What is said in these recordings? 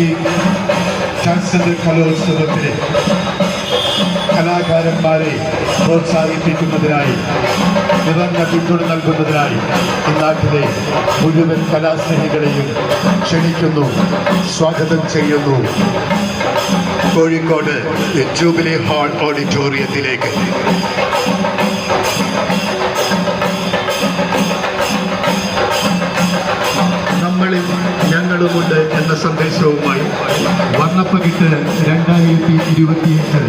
ഈ ട്രാൻസ്ജെൻഡർ കലോത്സവത്തിന് കലാകാരന്മാരെ പ്രോത്സാഹിപ്പിക്കുന്നതിനായി നിറഞ്ഞ പിന്തുണ നൽകുന്നതിനായി ഈ നാട്ടിലെ മുഴുവൻ കലാസ്നേഹികളെയും ക്ഷണിക്കുന്നു, സ്വാഗതം ചെയ്യുന്നു കോഴിക്കോട് ജൂബിലി ഹാൾ ഓഡിറ്റോറിയത്തിലേക്ക്. നമ്മളിൽ ഞങ്ങളുമുണ്ട് എന്ന സന്ദേശവുമായി വർണ്ണപ്പകിട്ട് 2025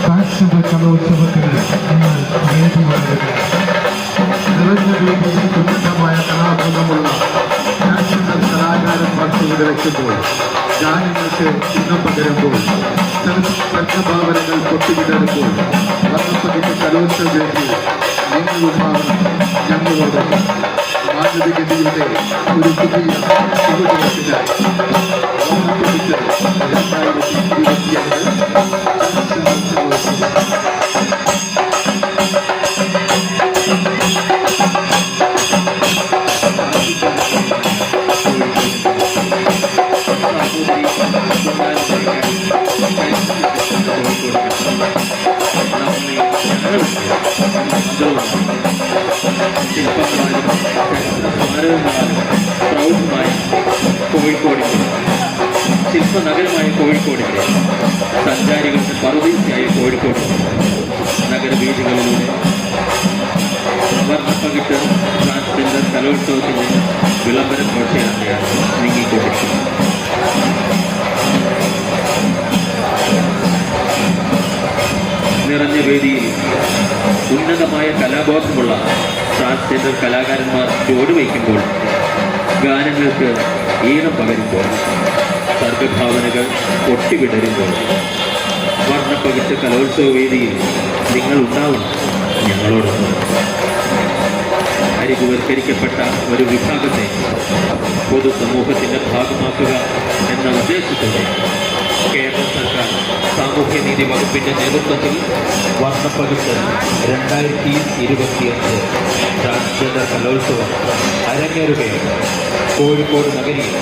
ട്രാൻസ്ജെൻഡർ കലോത്സവത്തിന് നിങ്ങൾ വേദി നിറഞ്ഞ വേദിയിൽ ഉന്നതമായ കലാബോധമുള്ള ട്രാൻസ്ജെൻഡർ കലാകാരന്മാർ പങ്കുവയ്ക്കുമ്പോൾ, ഗാനങ്ങൾക്ക് ഇന്നും പകരുമ്പോൾ, സർഗഭാവനകൾ പൊട്ടിവിടരുമ്പോൾ വർണ്ണപ്പകിട്ട് കലോത്സവ വേദിയിൽ നിങ്ങളുണ്ടാവണം ഞങ്ങളോടൊപ്പം. മാനവികതയുടെ ഒരു പുതിയ ശുഭദിനത്തിനായി 2025 പ്രൗഢമായ കോഴിക്കോടിൻ്റെ ശില്പനഗരമായ കോഴിക്കോടിൻ്റെ സഞ്ചാരികളുടെ പറുദീസയായ കോഴിക്കോട് നഗരവീഥികളിലൂടെ വർണ്ണപ്പകിട്ട് ട്രാൻസ്ജെൻഡർ കലോത്സവത്തിൻ്റെ വിളംബര ഘോഷയാത്രയാണ് നീങ്ങിക്കൊണ്ടിരിക്കുന്നത്. നിറഞ്ഞ വേദിയിൽ ഉന്നതമായ കലാബോധമുള്ള ട്രാൻസ്ജെൻഡർ കലാകാരന്മാർ ചുവടുവയ്ക്കുമ്പോൾ, ഗാനങ്ങൾക്ക് ഈണം പകരുമ്പോൾ, സർഗഭാവനകൾ പൊട്ടിവിടരുമ്പോൾ, വർണ്ണപ്പകിട്ട് കലോത്സവ വേദിയിൽ നിങ്ങൾ ഉണ്ടാവണം ഞങ്ങളോടൊപ്പം. അരികുവൽക്കരിക്കപ്പെട്ട ഒരു വിഭാഗത്തെ പൊതുസമൂഹത്തിൻ്റെ ഭാഗമാക്കുക എന്ന ഉദ്ദേശത്തോടെ കേരള സർക്കാർ സാമൂഹ്യനീതി വകുപ്പിൻ്റെ നേതൃത്വത്തിൽ വർണ്ണപ്പകിട്ട് 2025 ട്രാൻസ്ജെൻഡർ കലോത്സവം അരങ്ങേറുകയാണ് കോഴിക്കോട് നഗരിയിൽ,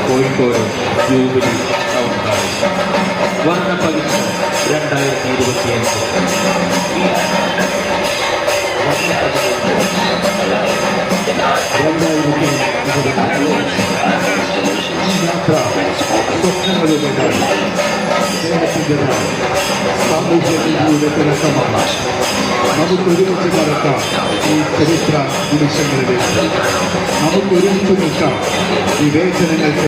കോഴിക്കോട് ജൂബിലി ടൗൺ ഹാളിൽ. വർണ്ണപ്പകിട്ട് 2025 സ്വപ്നങ്ങളുടേതാണ്, സ്നേഹത്തിൻ്റെതാണ്, സാമൂഹ്യനീതിയുടെ തിളക്കമാണ്. നമുക്കൊരുമിച്ച് നടക്കാം ഈ ചരിത്ര നിമിഷങ്ങളിലേക്ക്, നമുക്കൊരുമിച്ച് നിൽക്കാം വിവേചനങ്ങൾ